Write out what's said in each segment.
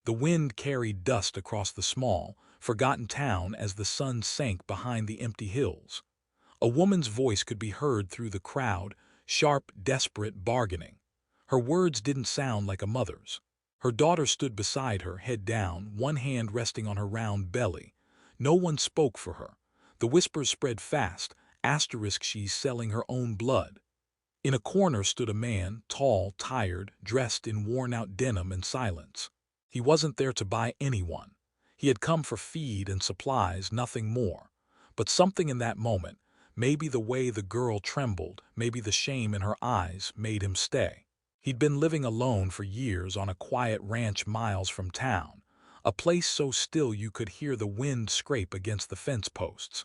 The wind carried dust across the small, forgotten town as the sun sank behind the empty hills. A woman's voice could be heard through the crowd, sharp, desperate, bargaining. Her words didn't sound like a mother's. Her daughter stood beside her, head down, one hand resting on her round belly. No one spoke for her. The whispers spread fast, asterisk she's selling her own blood. In a corner stood a man, tall, tired, dressed in worn-out denim and silence. He wasn't there to buy anyone. He had come for feed and supplies, nothing more. But something in that moment, maybe the way the girl trembled, maybe the shame in her eyes, made him stay. He'd been living alone for years on a quiet ranch miles from town, a place so still you could hear the wind scrape against the fence posts.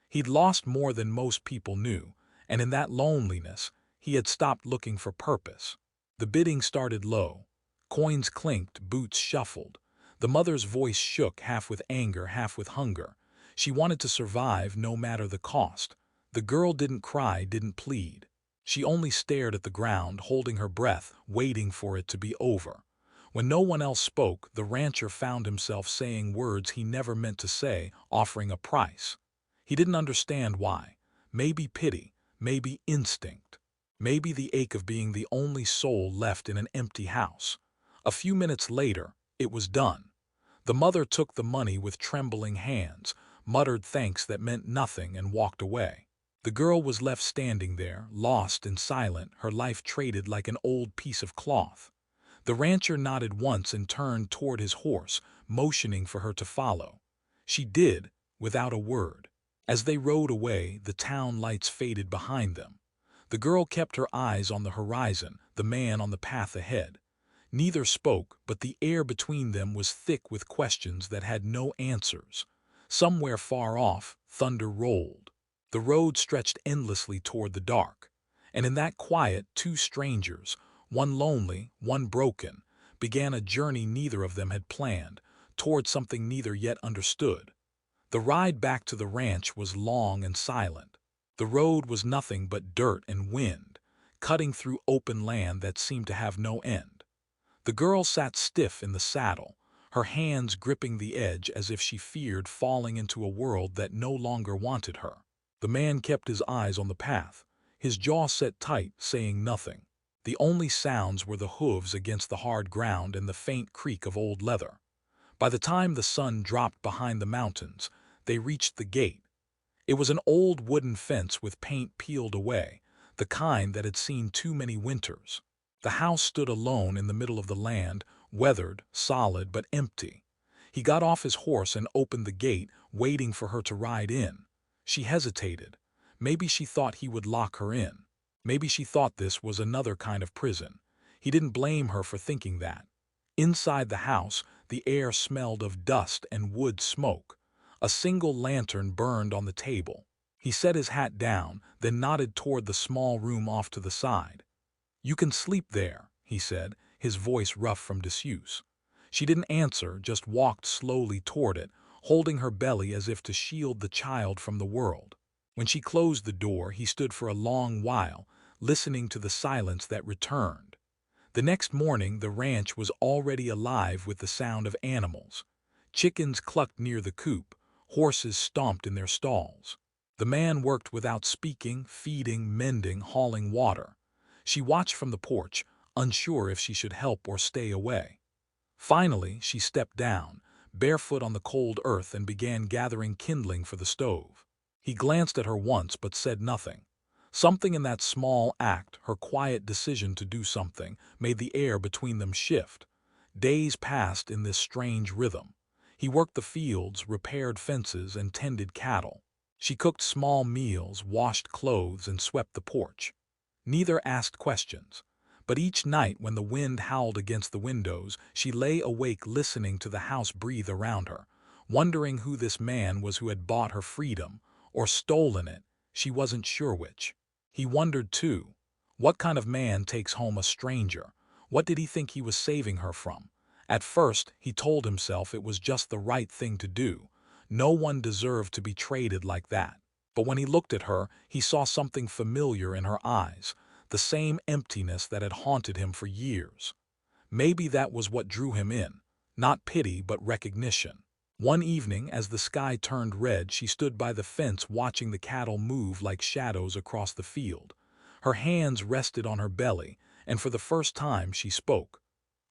He'd lost more than most people knew, and in that loneliness, he had stopped looking for purpose. The bidding started low. Coins clinked, boots shuffled. The mother's voice shook, half with anger, half with hunger. She wanted to survive no matter the cost. The girl didn't cry, didn't plead. She only stared at the ground, holding her breath, waiting for it to be over. When no one else spoke, the rancher found himself saying words he never meant to say, offering a price. He didn't understand why. Maybe pity, maybe instinct. Maybe the ache of being the only soul left in an empty house. A few minutes later, it was done. The mother took the money with trembling hands, muttered thanks that meant nothing, and walked away. The girl was left standing there, lost and silent, her life traded like an old piece of cloth. The rancher nodded once and turned toward his horse, motioning for her to follow. She did, without a word. As they rode away, the town lights faded behind them. The girl kept her eyes on the horizon, the man on the path ahead. Neither spoke, but the air between them was thick with questions that had no answers. Somewhere far off, thunder rolled. The road stretched endlessly toward the dark. And in that quiet, two strangers, one lonely, one broken, began a journey neither of them had planned, toward something neither yet understood. The ride back to the ranch was long and silent. The road was nothing but dirt and wind, cutting through open land that seemed to have no end. The girl sat stiff in the saddle, her hands gripping the edge as if she feared falling into a world that no longer wanted her. The man kept his eyes on the path, his jaw set tight, saying nothing. The only sounds were the hooves against the hard ground and the faint creak of old leather. By the time the sun dropped behind the mountains, they reached the gate. It was an old wooden fence with paint peeled away, the kind that had seen too many winters. The house stood alone in the middle of the land, weathered, solid, but empty. He got off his horse and opened the gate, waiting for her to ride in. She hesitated. Maybe she thought he would lock her in. Maybe she thought this was another kind of prison. He didn't blame her for thinking that. Inside the house, the air smelled of dust and wood smoke. A single lantern burned on the table. He set his hat down, then nodded toward the small room off to the side. "You can sleep there," he said, his voice rough from disuse. She didn't answer, just walked slowly toward it, holding her belly as if to shield the child from the world. When she closed the door, he stood for a long while, listening to the silence that returned. The next morning, the ranch was already alive with the sound of animals. Chickens clucked near the coop, horses stomped in their stalls. The man worked without speaking, feeding, mending, hauling water. She watched from the porch, unsure if she should help or stay away. Finally, she stepped down, barefoot on the cold earth, and began gathering kindling for the stove. He glanced at her once but said nothing. Something in that small act, her quiet decision to do something, made the air between them shift. Days passed in this strange rhythm. He worked the fields, repaired fences, and tended cattle. She cooked small meals, washed clothes, and swept the porch. Neither asked questions. But each night when the wind howled against the windows, she lay awake listening to the house breathe around her, wondering who this man was who had bought her freedom, or stolen it. She wasn't sure which. He wondered too. What kind of man takes home a stranger? What did he think he was saving her from? At first, he told himself it was just the right thing to do. No one deserved to be treated like that. But when he looked at her, he saw something familiar in her eyes, the same emptiness that had haunted him for years. Maybe that was what drew him in. Not pity, but recognition. One evening, as the sky turned red, she stood by the fence watching the cattle move like shadows across the field. Her hands rested on her belly, and for the first time she spoke.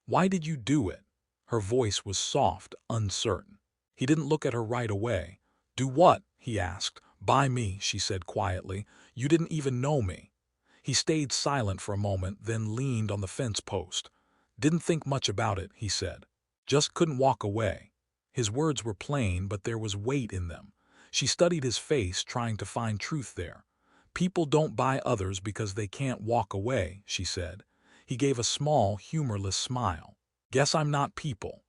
"Why did you do it?" Her voice was soft, uncertain. He didn't look at her right away. "Do what?" he asked. "Buy me," she said quietly. "You didn't even know me." He stayed silent for a moment, then leaned on the fence post. "Didn't think much about it," he said. "Just couldn't walk away." His words were plain, but there was weight in them. She studied his face, trying to find truth there. "People don't buy others because they can't walk away," she said. He gave a small, humorless smile. "Guess I'm not people."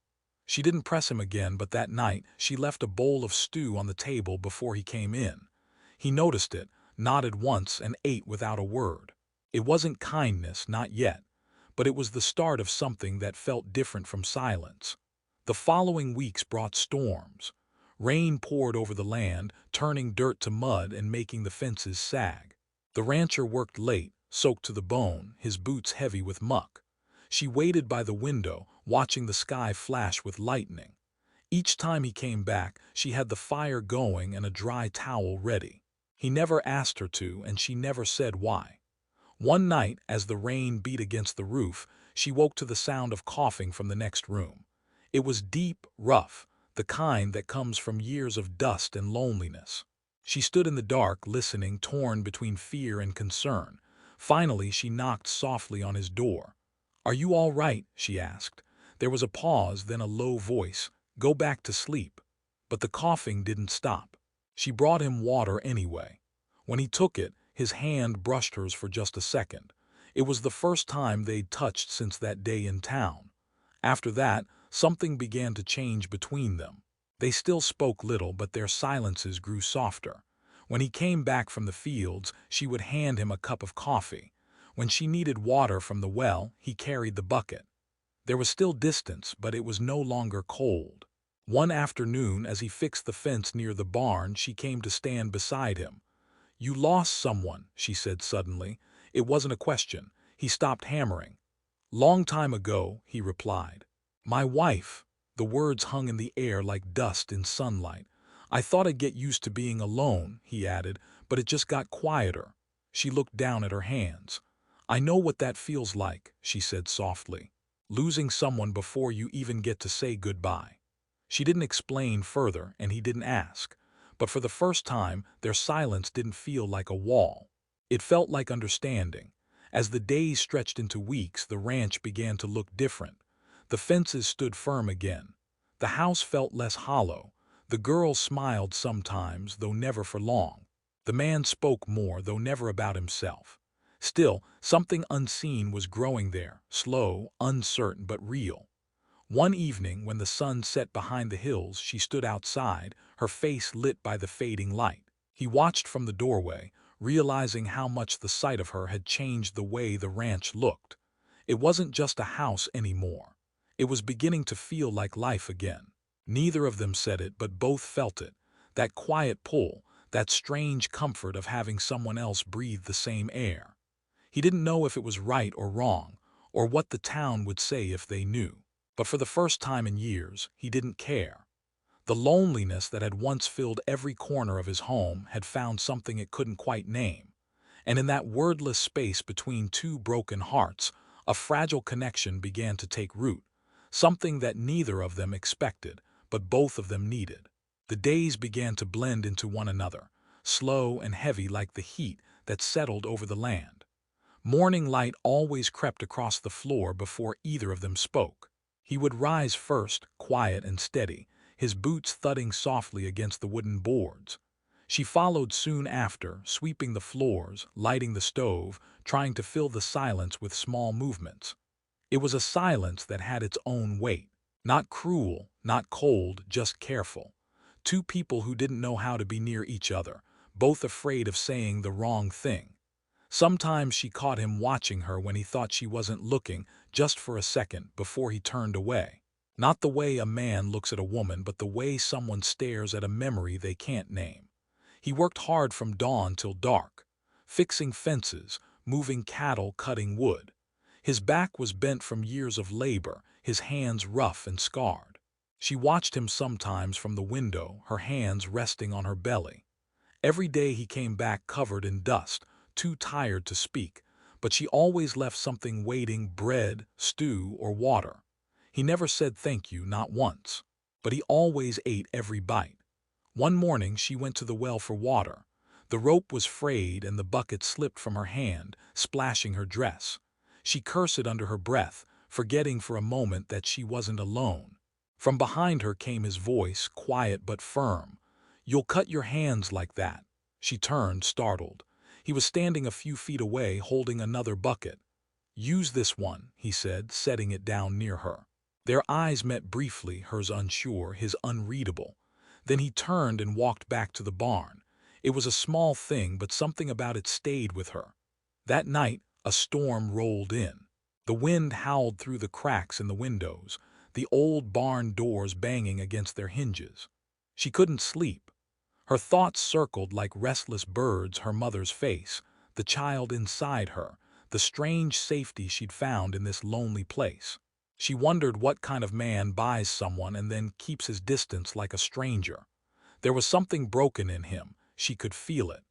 She didn't press him again, but that night she left a bowl of stew on the table before he came in. He noticed it, nodded once, and ate without a word. It wasn't kindness, not yet, but it was the start of something that felt different from silence. The following weeks brought storms. Rain poured over the land, turning dirt to mud and making the fences sag. The rancher worked late, soaked to the bone, his boots heavy with muck. She waited by the window, watching the sky flash with lightning. Each time he came back, she had the fire going and a dry towel ready. He never asked her to, and she never said why. One night, as the rain beat against the roof, she woke to the sound of coughing from the next room. It was deep, rough, the kind that comes from years of dust and loneliness. She stood in the dark, listening, torn between fear and concern. Finally, she knocked softly on his door. "Are you all right?" she asked. There was a pause, then a low voice. "Go back to sleep." But the coughing didn't stop. She brought him water anyway. When he took it, his hand brushed hers for just a second. It was the first time they'd touched since that day in town. After that, something began to change between them. They still spoke little, but their silences grew softer. When he came back from the fields, she would hand him a cup of coffee. When she needed water from the well, he carried the bucket. There was still distance, but it was no longer cold. One afternoon, as he fixed the fence near the barn, she came to stand beside him. "You lost someone," she said suddenly. It wasn't a question. He stopped hammering. "Long time ago," he replied. "My wife." The words hung in the air like dust in sunlight. "I thought I'd get used to being alone," he added, "but it just got quieter." She looked down at her hands. "I know what that feels like," she said softly. "Losing someone before you even get to say goodbye." She didn't explain further, and he didn't ask. But for the first time, their silence didn't feel like a wall. It felt like understanding. As the days stretched into weeks, the ranch began to look different. The fences stood firm again. The house felt less hollow. The girl smiled sometimes, though never for long. The man spoke more, though never about himself. Still, something unseen was growing there, slow, uncertain, but real. One evening, when the sun set behind the hills, she stood outside, her face lit by the fading light. He watched from the doorway, realizing how much the sight of her had changed the way the ranch looked. It wasn't just a house anymore. It was beginning to feel like life again. Neither of them said it, but both felt it. That quiet pull, that strange comfort of having someone else breathe the same air. He didn't know if it was right or wrong, or what the town would say if they knew. But for the first time in years, he didn't care. The loneliness that had once filled every corner of his home had found something it couldn't quite name. And in that wordless space between two broken hearts, a fragile connection began to take root, something that neither of them expected, but both of them needed. The days began to blend into one another, slow and heavy like the heat that settled over the land. Morning light always crept across the floor before either of them spoke. He would rise first, quiet and steady, his boots thudding softly against the wooden boards. She followed soon after, sweeping the floors, lighting the stove, trying to fill the silence with small movements. It was a silence that had its own weight. Not cruel, not cold, just careful. Two people who didn't know how to be near each other, both afraid of saying the wrong thing. Sometimes she caught him watching her when he thought she wasn't looking, just for a second, before he turned away. Not the way a man looks at a woman, but the way someone stares at a memory they can't name. He worked hard from dawn till dark, fixing fences, moving cattle, cutting wood. His back was bent from years of labor, his hands rough and scarred. She watched him sometimes from the window, her hands resting on her belly. Every day he came back covered in dust, too tired to speak, but she always left something waiting: bread, stew, or water. He never said thank you, not once, but he always ate every bite. One morning she went to the well for water. The rope was frayed and the bucket slipped from her hand, splashing her dress. She cursed under her breath, forgetting for a moment that she wasn't alone. From behind her came his voice, quiet but firm. "You'll cut your hands like that." She turned, startled. He was standing a few feet away, holding another bucket. "Use this one," he said, setting it down near her. Their eyes met briefly, hers unsure, his unreadable. Then he turned and walked back to the barn. It was a small thing, but something about it stayed with her. That night, a storm rolled in. The wind howled through the cracks in the windows, the old barn doors banging against their hinges. She couldn't sleep. Her thoughts circled like restless birds her mother's face, the child inside her, the strange safety she'd found in this lonely place. She wondered what kind of man buys someone and then keeps his distance like a stranger. There was something broken in him, she could feel it,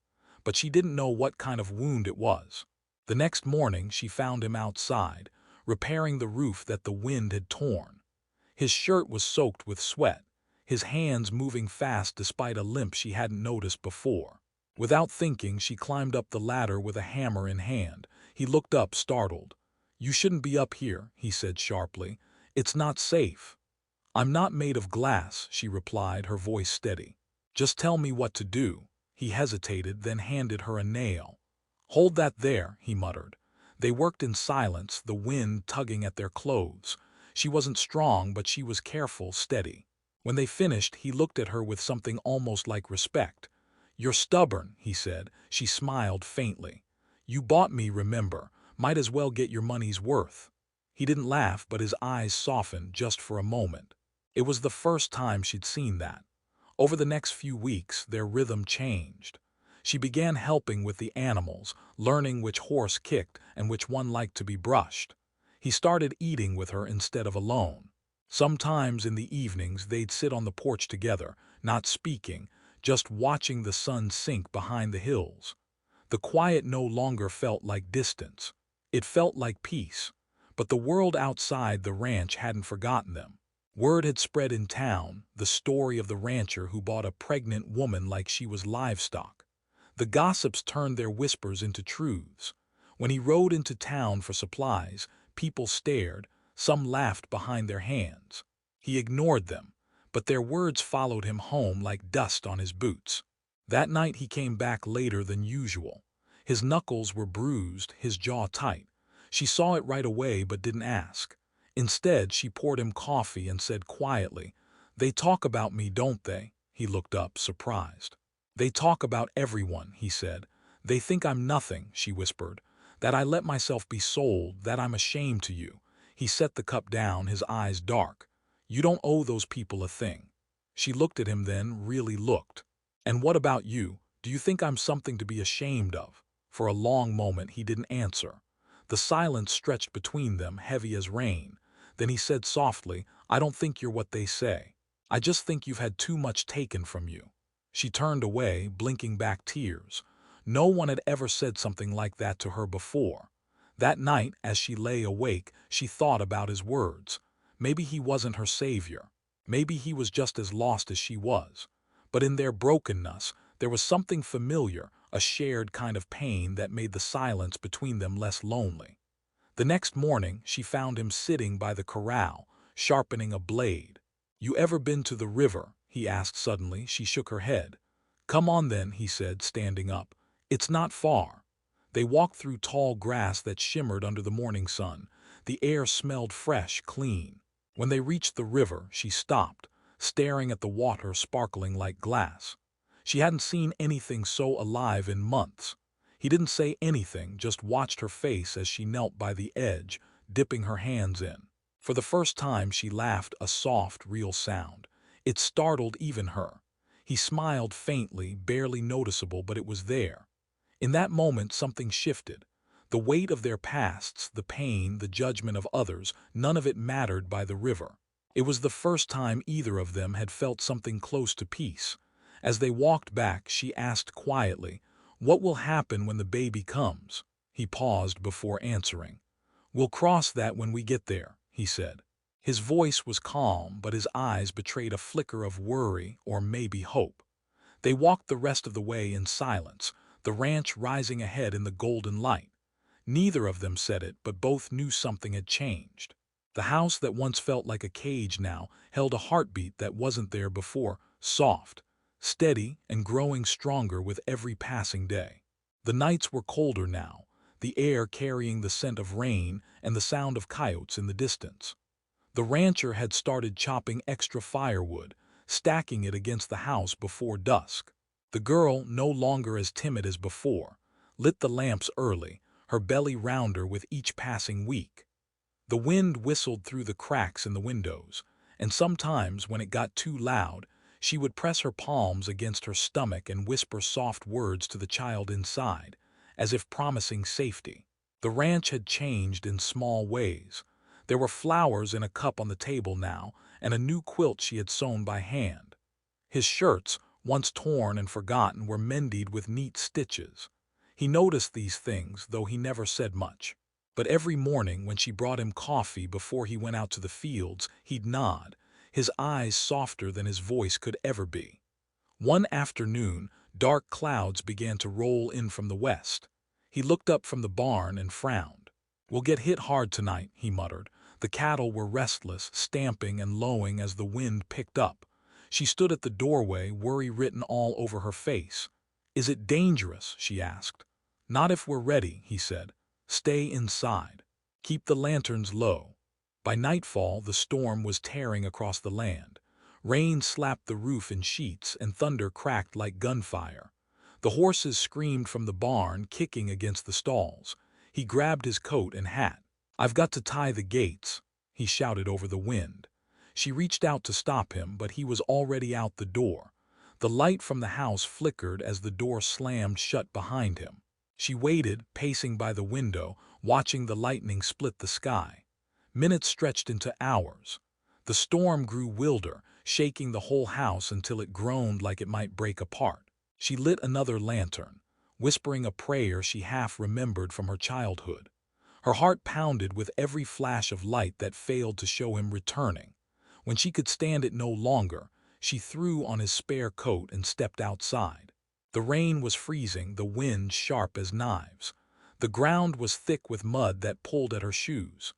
but she didn't know what kind of wound it was. The next morning she found him outside, repairing the roof that the wind had torn. His shirt was soaked with sweat, his hands moving fast despite a limp she hadn't noticed before. Without thinking, she climbed up the ladder with a hammer in hand. He looked up, startled. "You shouldn't be up here," he said sharply. "It's not safe." "I'm not made of glass," she replied, her voice steady. "Just tell me what to do." He hesitated, then handed her a nail. "Hold that there," he muttered. They worked in silence, the wind tugging at their clothes. She wasn't strong, but she was careful, steady. When they finished, he looked at her with something almost like respect. "You're stubborn," he said. She smiled faintly. "You bought me, remember. Might as well get your money's worth." He didn't laugh, but his eyes softened just for a moment. It was the first time she'd seen that. Over the next few weeks, their rhythm changed. She began helping with the animals, learning which horse kicked and which one liked to be brushed. He started eating with her instead of alone. Sometimes in the evenings they'd sit on the porch together, not speaking, just watching the sun sink behind the hills. The quiet no longer felt like distance. It felt like peace. But the world outside the ranch hadn't forgotten them. Word had spread in town, the story of the rancher who bought a pregnant woman like she was livestock. The gossips turned their whispers into truths. When he rode into town for supplies, people stared, some laughed behind their hands. He ignored them, but their words followed him home like dust on his boots. That night he came back later than usual. His knuckles were bruised, his jaw tight. She saw it right away but didn't ask. Instead, she poured him coffee and said quietly, "They talk about me, don't they?" He looked up, surprised. "They talk about everyone," he said. "They think I'm nothing," she whispered. "That I let myself be sold, that I'm a shame to you." He set the cup down, his eyes dark. "You don't owe those people a thing." She looked at him then, really looked. "And what about you? Do you think I'm something to be ashamed of?" For a long moment he didn't answer. The silence stretched between them, heavy as rain. Then he said softly, "I don't think you're what they say. I just think you've had too much taken from you." She turned away, blinking back tears. No one had ever said something like that to her before. That night, as she lay awake, she thought about his words. Maybe he wasn't her savior. Maybe he was just as lost as she was. But in their brokenness, there was something familiar, a shared kind of pain that made the silence between them less lonely. The next morning, she found him sitting by the corral, sharpening a blade. "You ever been to the river?" he asked suddenly. She shook her head. "Come on then," he said, standing up. "It's not far." They walked through tall grass that shimmered under the morning sun. The air smelled fresh, clean. When they reached the river, she stopped, staring at the water sparkling like glass. She hadn't seen anything so alive in months. He didn't say anything, just watched her face as she knelt by the edge, dipping her hands in. For the first time she laughed, a soft, real sound. It startled even her. He smiled faintly, barely noticeable, but it was there. In that moment something shifted. The weight of their pasts, the pain, the judgment of others, none of it mattered by the river. It was the first time either of them had felt something close to peace. As they walked back, she asked quietly, "What will happen when the baby comes?" He paused before answering. "We'll cross that when we get there," he said. His voice was calm, but his eyes betrayed a flicker of worry or maybe hope. They walked the rest of the way in silence, the ranch rising ahead in the golden light. Neither of them said it, but both knew something had changed. The house that once felt like a cage now held a heartbeat that wasn't there before, soft, steady, and growing stronger with every passing day. The nights were colder now, the air carrying the scent of rain and the sound of coyotes in the distance. The rancher had started chopping extra firewood, stacking it against the house before dusk. The girl, no longer as timid as before, lit the lamps early, her belly rounder with each passing week. The wind whistled through the cracks in the windows, and sometimes when it got too loud, she would press her palms against her stomach and whisper soft words to the child inside, as if promising safety. The ranch had changed in small ways. There were flowers in a cup on the table now, and a new quilt she had sewn by hand. His shirts, once torn and forgotten, were mended with neat stitches. He noticed these things, though he never said much. But every morning when she brought him coffee before he went out to the fields, he'd nod, his eyes softer than his voice could ever be. One afternoon, dark clouds began to roll in from the west. He looked up from the barn and frowned. "We'll get hit hard tonight," he muttered. The cattle were restless, stamping and lowing as the wind picked up. She stood at the doorway, worry written all over her face. "Is it dangerous?" she asked. "Not if we're ready," he said. "Stay inside. Keep the lanterns low." By nightfall, the storm was tearing across the land. Rain slapped the roof in sheets, and thunder cracked like gunfire. The horses screamed from the barn, kicking against the stalls. He grabbed his coat and hat. "I've got to tie the gates," he shouted over the wind. She reached out to stop him, but he was already out the door. The light from the house flickered as the door slammed shut behind him. She waited, pacing by the window, watching the lightning split the sky. Minutes stretched into hours. The storm grew wilder, shaking the whole house until it groaned like it might break apart. She lit another lantern, whispering a prayer she half remembered from her childhood. Her heart pounded with every flash of light that failed to show him returning. When she could stand it no longer, she threw on his spare coat and stepped outside. The rain was freezing, the wind sharp as knives. The ground was thick with mud that pulled at her shoes.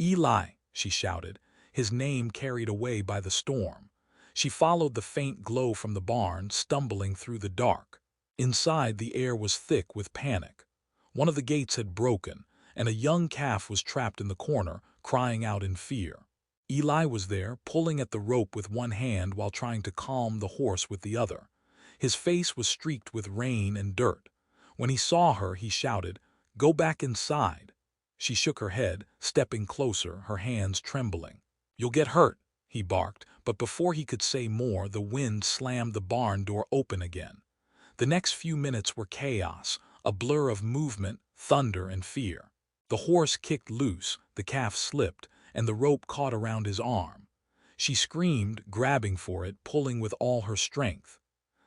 "Eli," she shouted, his name carried away by the storm. She followed the faint glow from the barn, stumbling through the dark. Inside, the air was thick with panic. One of the gates had broken, and a young calf was trapped in the corner, crying out in fear. Eli was there, pulling at the rope with one hand while trying to calm the horse with the other. His face was streaked with rain and dirt. When he saw her, he shouted, "Go back inside." She shook her head, stepping closer, her hands trembling. "You'll get hurt," he barked, but before he could say more, the wind slammed the barn door open again. The next few minutes were chaos, a blur of movement, thunder, and fear. The horse kicked loose, the calf slipped, and the rope caught around his arm. She screamed, grabbing for it, pulling with all her strength.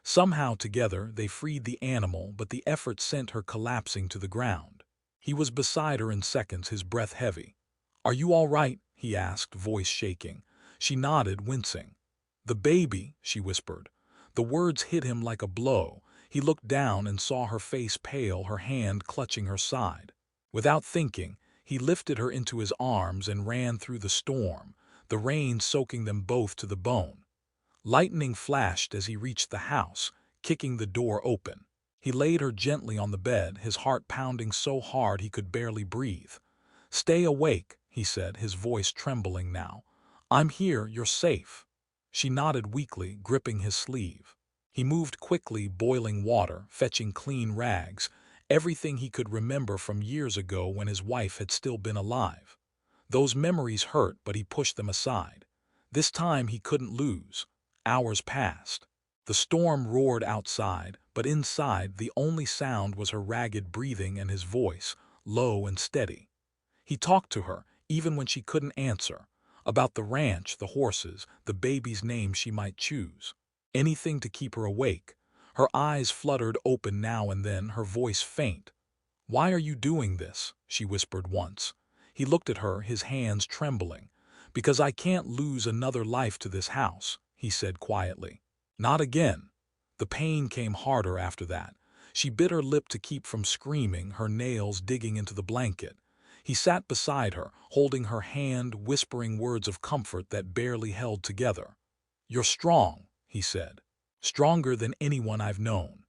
Somehow together they freed the animal, but the effort sent her collapsing to the ground. He was beside her in seconds, his breath heavy. "Are you all right?" he asked, voice shaking. She nodded, wincing. "The baby," she whispered. The words hit him like a blow. He looked down and saw her face pale, her hand clutching her side. Without thinking, he lifted her into his arms and ran through the storm, the rain soaking them both to the bone. Lightning flashed as he reached the house, kicking the door open. He laid her gently on the bed, his heart pounding so hard he could barely breathe. "Stay awake," he said, his voice trembling now. "I'm here, you're safe." She nodded weakly, gripping his sleeve. He moved quickly, boiling water, fetching clean rags, everything he could remember from years ago when his wife had still been alive. Those memories hurt, but he pushed them aside. This time he couldn't lose. Hours passed. The storm roared outside, but inside the only sound was her ragged breathing and his voice, low and steady. He talked to her, even when she couldn't answer. About the ranch, the horses, the baby's name she might choose. Anything to keep her awake. Her eyes fluttered open now and then, her voice faint. "Why are you doing this?" she whispered once. He looked at her, his hands trembling. "Because I can't lose another life to this house," he said quietly. "Not again." The pain came harder after that. She bit her lip to keep from screaming, her nails digging into the blanket. He sat beside her, holding her hand, whispering words of comfort that barely held together. "You're strong," he said. "Stronger than anyone I've known."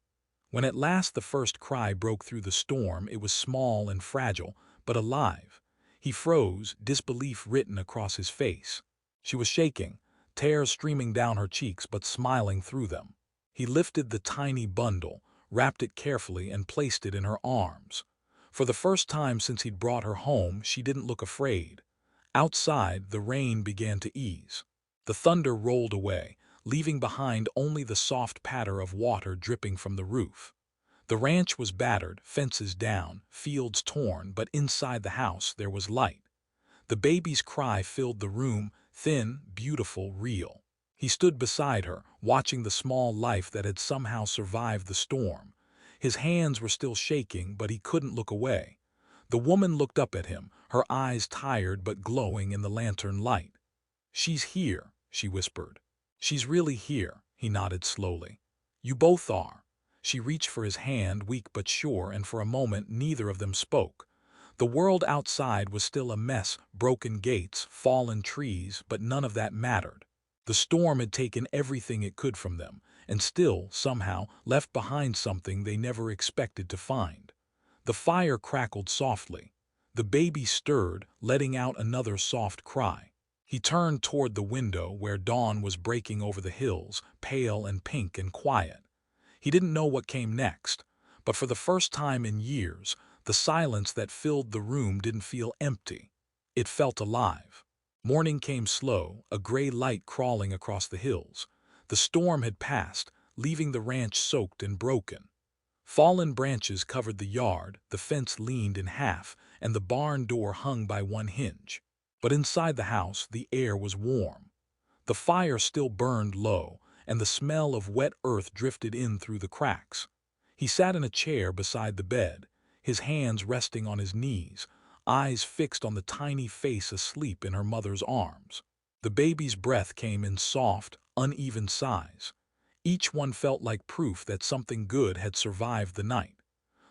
When at last the first cry broke through the storm, it was small and fragile, but alive. He froze, disbelief written across his face. She was shaking, tears streaming down her cheeks but smiling through them. He lifted the tiny bundle, wrapped it carefully, and placed it in her arms. For the first time since he'd brought her home, she didn't look afraid. Outside, the rain began to ease. The thunder rolled away, leaving behind only the soft patter of water dripping from the roof. The ranch was battered, fences down, fields torn, but inside the house there was light. The baby's cry filled the room, thin, beautiful, real. He stood beside her, watching the small life that had somehow survived the storm. His hands were still shaking, but he couldn't look away. The woman looked up at him, her eyes tired but glowing in the lantern light. "She's here," she whispered. "She's really here," he nodded slowly. "You both are." She reached for his hand, weak but sure, and for a moment neither of them spoke. The world outside was still a mess, broken gates, fallen trees, but none of that mattered. The storm had taken everything it could from them, and still, somehow, left behind something they never expected to find. The fire crackled softly. The baby stirred, letting out another soft cry. He turned toward the window where dawn was breaking over the hills, pale and pink and quiet. He didn't know what came next, but for the first time in years, the silence that filled the room didn't feel empty. It felt alive. Morning came slow, a gray light crawling across the hills. The storm had passed, leaving the ranch soaked and broken. Fallen branches covered the yard, the fence leaned in half, and the barn door hung by one hinge. But inside the house, the air was warm. The fire still burned low, and the smell of wet earth drifted in through the cracks. He sat in a chair beside the bed, his hands resting on his knees, eyes fixed on the tiny face asleep in her mother's arms. The baby's breath came in soft, uneven sighs. Each one felt like proof that something good had survived the night.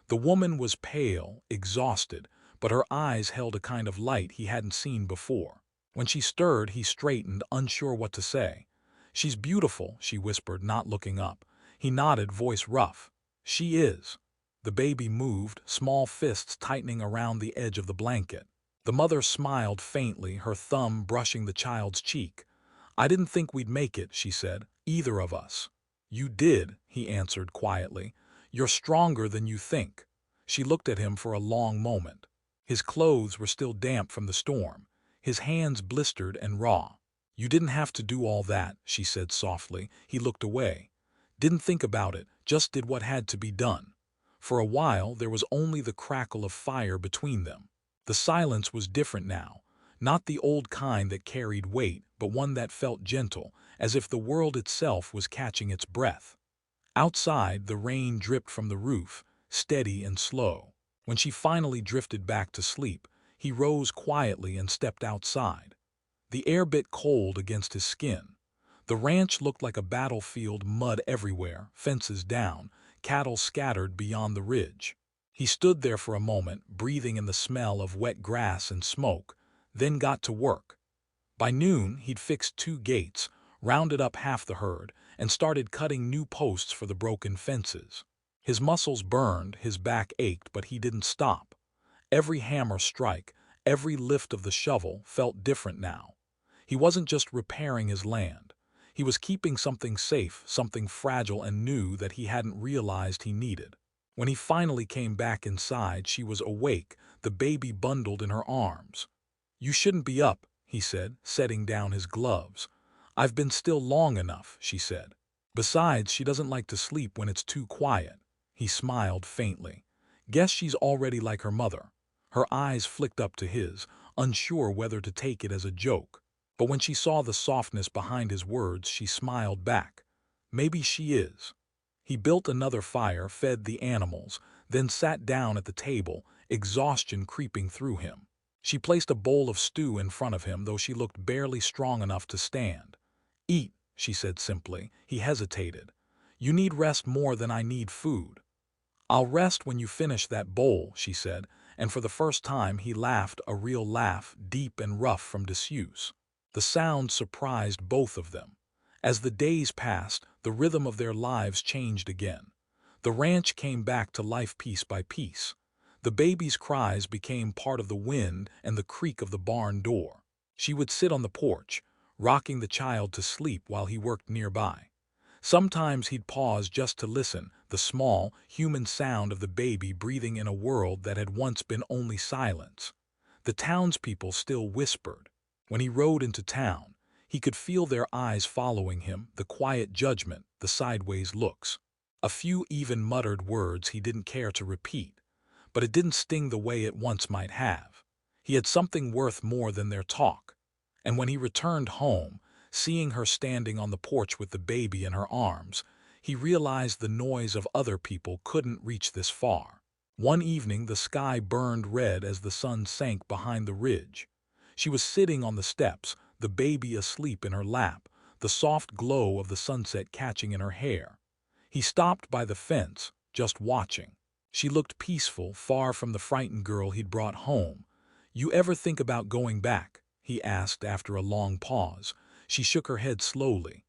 The woman was pale, exhausted, but her eyes held a kind of light he hadn't seen before. When she stirred, he straightened, unsure what to say. "She's beautiful," she whispered, not looking up. He nodded, voice rough. "She is." The baby moved, small fists tightening around the edge of the blanket. The mother smiled faintly, her thumb brushing the child's cheek. "I didn't think we'd make it," she said, "either of us." "You did," he answered quietly. "You're stronger than you think." She looked at him for a long moment. His clothes were still damp from the storm, his hands blistered and raw. "You didn't have to do all that," she said softly. He looked away. Didn't think about it, just did what had to be done. For a while there was only the crackle of fire between them. The silence was different now, not the old kind that carried weight, but one that felt gentle, as if the world itself was catching its breath. Outside, the rain dripped from the roof, steady and slow. When she finally drifted back to sleep, he rose quietly and stepped outside. The air bit cold against his skin. The ranch looked like a battlefield, mud everywhere, fences down, cattle scattered beyond the ridge. He stood there for a moment, breathing in the smell of wet grass and smoke, then got to work. By noon, he'd fixed 2 gates, rounded up half the herd, and started cutting new posts for the broken fences. His muscles burned, his back ached, but he didn't stop. Every hammer strike, every lift of the shovel felt different now. He wasn't just repairing his land. He was keeping something safe, something fragile and new that he hadn't realized he needed. When he finally came back inside, she was awake, the baby bundled in her arms. "You shouldn't be up," he said, setting down his gloves. "I've been still long enough," she said. "Besides, she doesn't like to sleep when it's too quiet." He smiled faintly. "Guess she's already like her mother." Her eyes flicked up to his, unsure whether to take it as a joke. But when she saw the softness behind his words, she smiled back. Maybe she is. He built another fire, fed the animals, then sat down at the table, exhaustion creeping through him. She placed a bowl of stew in front of him, though she looked barely strong enough to stand. "Eat," she said simply. He hesitated. "You need rest more than I need food." "I'll rest when you finish that bowl," she said, and for the first time he laughed, a real laugh, deep and rough from disuse. The sound surprised both of them. As the days passed, the rhythm of their lives changed again. The ranch came back to life piece by piece. The baby's cries became part of the wind and the creak of the barn door. She would sit on the porch, rocking the child to sleep while he worked nearby. Sometimes he'd pause just to listen, the small, human sound of the baby breathing in a world that had once been only silence. The townspeople still whispered. When he rode into town, he could feel their eyes following him, the quiet judgment, the sideways looks. A few even muttered words he didn't care to repeat, but it didn't sting the way it once might have. He had something worth more than their talk. And when he returned home, seeing her standing on the porch with the baby in her arms, he realized the noise of other people couldn't reach this far. One evening the sky burned red as the sun sank behind the ridge. She was sitting on the steps, the baby asleep in her lap, the soft glow of the sunset catching in her hair. He stopped by the fence, just watching. She looked peaceful, far from the frightened girl he'd brought home. "You ever think about going back?" he asked after a long pause. She shook her head slowly.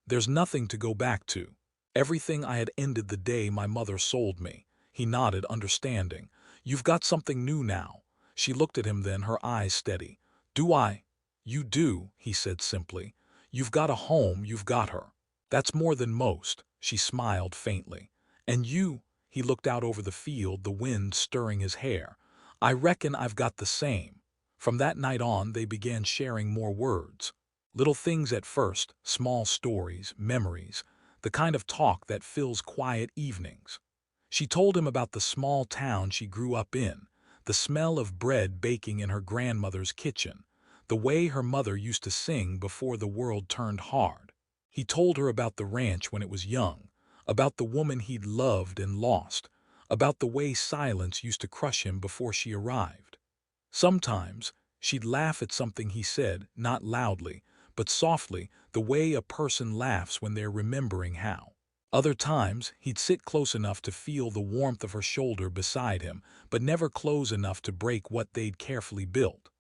"There's nothing to go back to. Everything I had ended the day my mother sold me." He nodded, understanding. "You've got something new now." She looked at him then, her eyes steady. "Do I?" "You do," he said simply. "You've got a home, you've got her. That's more than most." She smiled faintly. "And you?" He looked out over the field, the wind stirring his hair. "I reckon I've got the same." From that night on, they began sharing more words. Little things at first, small stories, memories, the kind of talk that fills quiet evenings. She told him about the small town she grew up in, the smell of bread baking in her grandmother's kitchen, the way her mother used to sing before the world turned hard. He told her about the ranch when it was young, about the woman he'd loved and lost, about the way silence used to crush him before she arrived. Sometimes, she'd laugh at something he said, not loudly, but softly, the way a person laughs when they're remembering how. Other times, he'd sit close enough to feel the warmth of her shoulder beside him, but never close enough to break what they'd carefully built.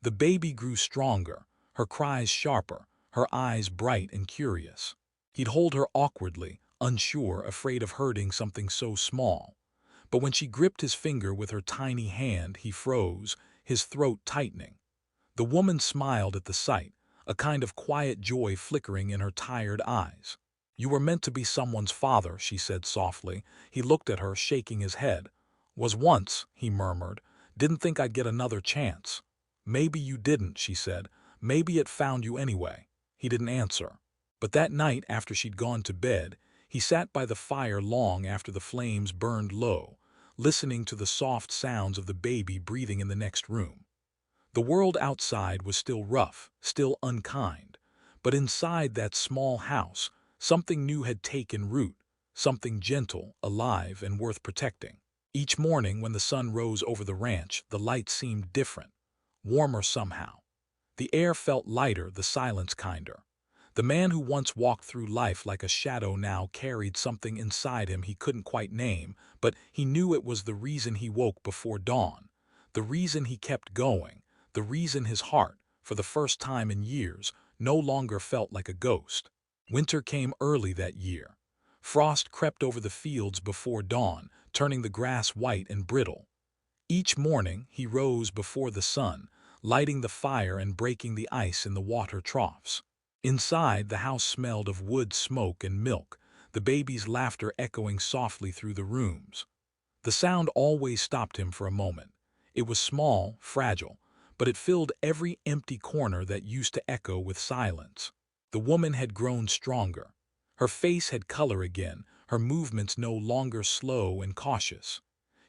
The baby grew stronger, her cries sharper, her eyes bright and curious. He'd hold her awkwardly, unsure, afraid of hurting something so small. But when she gripped his finger with her tiny hand, he froze, his throat tightening. The woman smiled at the sight, a kind of quiet joy flickering in her tired eyes. "You were meant to be someone's father," she said softly. He looked at her, shaking his head. "Was once," he murmured. "Didn't think I'd get another chance." "Maybe you didn't," she said. "Maybe it found you anyway." He didn't answer. But that night, after she'd gone to bed, he sat by the fire long after the flames burned low, listening to the soft sounds of the baby breathing in the next room. The world outside was still rough, still unkind, but inside that small house, something new had taken root, something gentle, alive, and worth protecting. Each morning when the sun rose over the ranch, the light seemed different, warmer somehow. The air felt lighter, the silence kinder. The man who once walked through life like a shadow now carried something inside him he couldn't quite name, but he knew it was the reason he woke before dawn, the reason he kept going, the reason his heart, for the first time in years, no longer felt like a ghost. Winter came early that year. Frost crept over the fields before dawn, turning the grass white and brittle. Each morning he rose before the sun, lighting the fire and breaking the ice in the water troughs. Inside, the house smelled of wood smoke and milk, the baby's laughter echoing softly through the rooms. The sound always stopped him for a moment. It was small, fragile, but it filled every empty corner that used to echo with silence. The woman had grown stronger. Her face had color again, her movements no longer slow and cautious.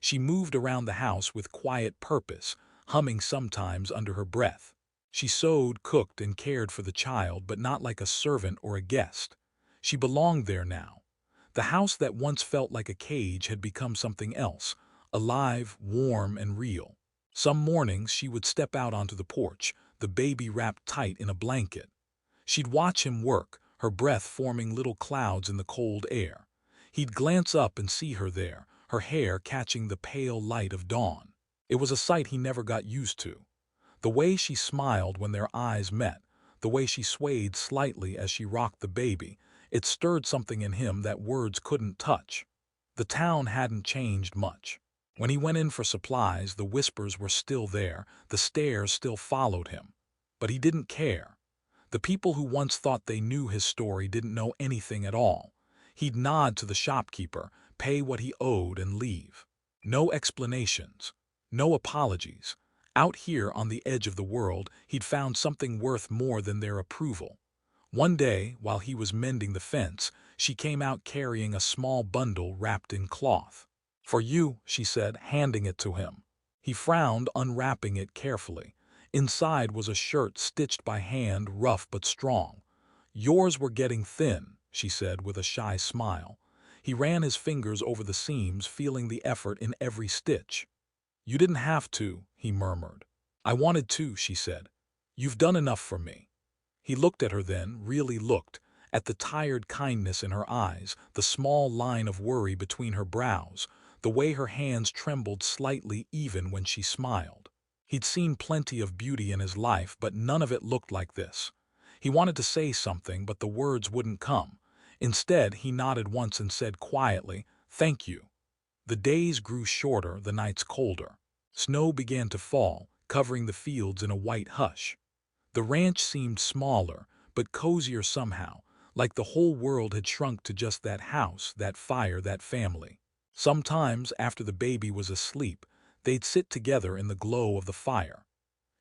She moved around the house with quiet purpose, humming sometimes under her breath. She sewed, cooked, and cared for the child, but not like a servant or a guest. She belonged there now. The house that once felt like a cage had become something else, alive, warm, and real. Some mornings she would step out onto the porch, the baby wrapped tight in a blanket. She'd watch him work, her breath forming little clouds in the cold air. He'd glance up and see her there, her hair catching the pale light of dawn. It was a sight he never got used to. The way she smiled when their eyes met, the way she swayed slightly as she rocked the baby, it stirred something in him that words couldn't touch. The town hadn't changed much. When he went in for supplies, the whispers were still there, the stares still followed him. But he didn't care. The people who once thought they knew his story didn't know anything at all. He'd nod to the shopkeeper, pay what he owed, and leave. No explanations. No apologies. Out here on the edge of the world, he'd found something worth more than their approval. One day, while he was mending the fence, she came out carrying a small bundle wrapped in cloth. "For you," she said, handing it to him. He frowned, unwrapping it carefully. Inside was a shirt stitched by hand, rough but strong. "Yours were getting thin," she said with a shy smile. He ran his fingers over the seams, feeling the effort in every stitch. "You didn't have to," he murmured. "I wanted to," she said. "You've done enough for me." He looked at her then, really looked, at the tired kindness in her eyes, the small line of worry between her brows, the way her hands trembled slightly even when she smiled. He'd seen plenty of beauty in his life, but none of it looked like this. He wanted to say something, but the words wouldn't come. Instead, he nodded once and said quietly, "Thank you." The days grew shorter, the nights colder. Snow began to fall, covering the fields in a white hush. The ranch seemed smaller, but cozier somehow, like the whole world had shrunk to just that house, that fire, that family. Sometimes, after the baby was asleep, they'd sit together in the glow of the fire.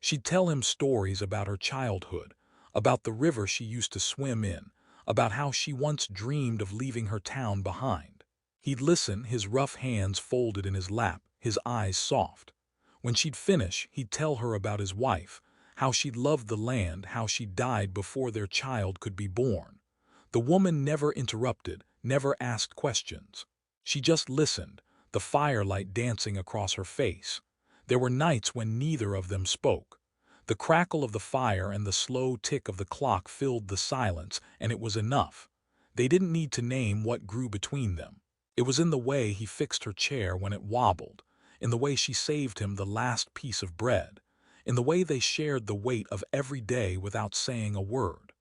She'd tell him stories about her childhood, about the river she used to swim in, about how she once dreamed of leaving her town behind. He'd listen, his rough hands folded in his lap, his eyes soft. When she'd finish, he'd tell her about his wife, how she'd loved the land, how she died before their child could be born. The woman never interrupted, never asked questions. She just listened, the firelight dancing across her face. There were nights when neither of them spoke. The crackle of the fire and the slow tick of the clock filled the silence, and it was enough. They didn't need to name what grew between them. It was in the way he fixed her chair when it wobbled, in the way she saved him the last piece of bread, in the way they shared the weight of every day without saying a word.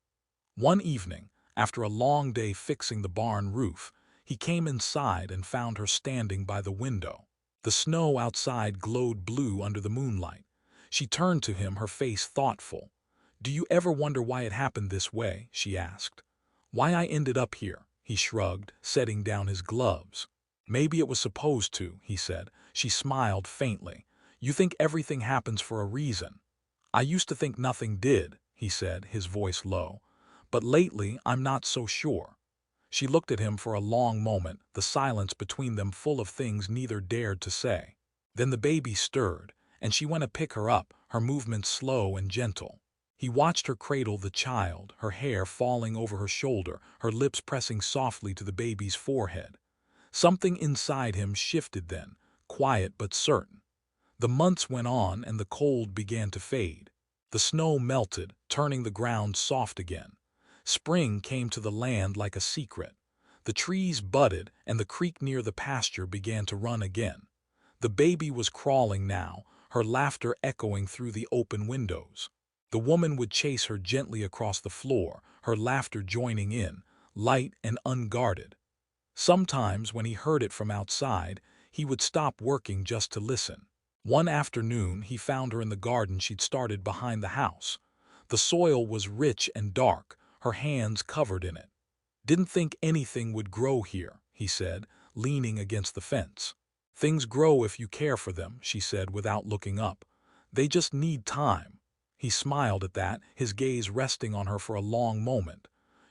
One evening, after a long day fixing the barn roof, he came inside and found her standing by the window. The snow outside glowed blue under the moonlight. She turned to him, her face thoughtful. "Do you ever wonder why it happened this way?" she asked. "Why I ended up here?" He shrugged, setting down his gloves. "Maybe it was supposed to," he said. She smiled faintly. "You think everything happens for a reason." "I used to think nothing did," he said, his voice low. "But lately I'm not so sure." She looked at him for a long moment, the silence between them full of things neither dared to say. Then the baby stirred, and she went to pick her up, her movements slow and gentle. He watched her cradle the child, her hair falling over her shoulder, her lips pressing softly to the baby's forehead. Something inside him shifted then, quiet but certain. The months went on and the cold began to fade. The snow melted, turning the ground soft again. Spring came to the land like a secret. The trees budded and the creek near the pasture began to run again. The baby was crawling now, her laughter echoing through the open windows. The woman would chase her gently across the floor, her laughter joining in, light and unguarded. Sometimes, when he heard it from outside, he would stop working just to listen. One afternoon, he found her in the garden she'd started behind the house. The soil was rich and dark, her hands covered in it. "Didn't think anything would grow here," he said, leaning against the fence. "Things grow if you care for them," she said without looking up. "They just need time." He smiled at that, his gaze resting on her for a long moment.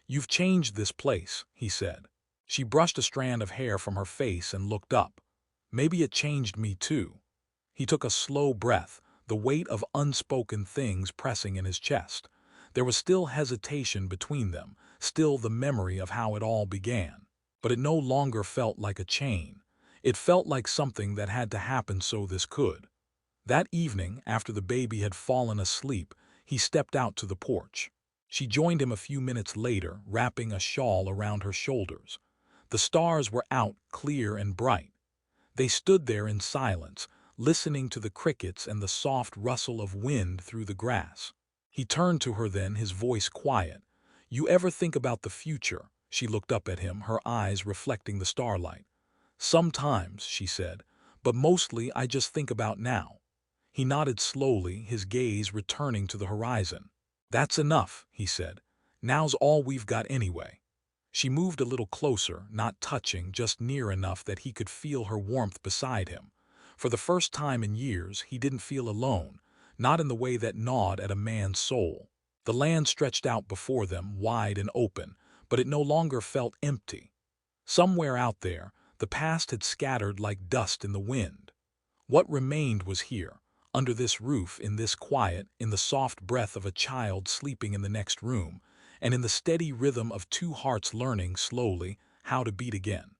"You've changed this place," he said. She brushed a strand of hair from her face and looked up. "Maybe it changed me too." He took a slow breath, the weight of unspoken things pressing in his chest. There was still hesitation between them, still the memory of how it all began. But it no longer felt like a chain. It felt like something that had to happen so this could. That evening, after the baby had fallen asleep, he stepped out to the porch. She joined him a few minutes later, wrapping a shawl around her shoulders. The stars were out, clear and bright. They stood there in silence, listening to the crickets and the soft rustle of wind through the grass. He turned to her then, his voice quiet. "You ever think about the future?" She looked up at him, her eyes reflecting the starlight. "Sometimes," she said, "but mostly I just think about now." He nodded slowly, his gaze returning to the horizon. "That's enough," he said. "Now's all we've got anyway." She moved a little closer, not touching, just near enough that he could feel her warmth beside him. For the first time in years, he didn't feel alone, not in the way that gnawed at a man's soul. The land stretched out before them, wide and open, but it no longer felt empty. Somewhere out there, the past had scattered like dust in the wind. What remained was here, under this roof, in this quiet, in the soft breath of a child sleeping in the next room, and in the steady rhythm of two hearts learning, slowly, how to beat again.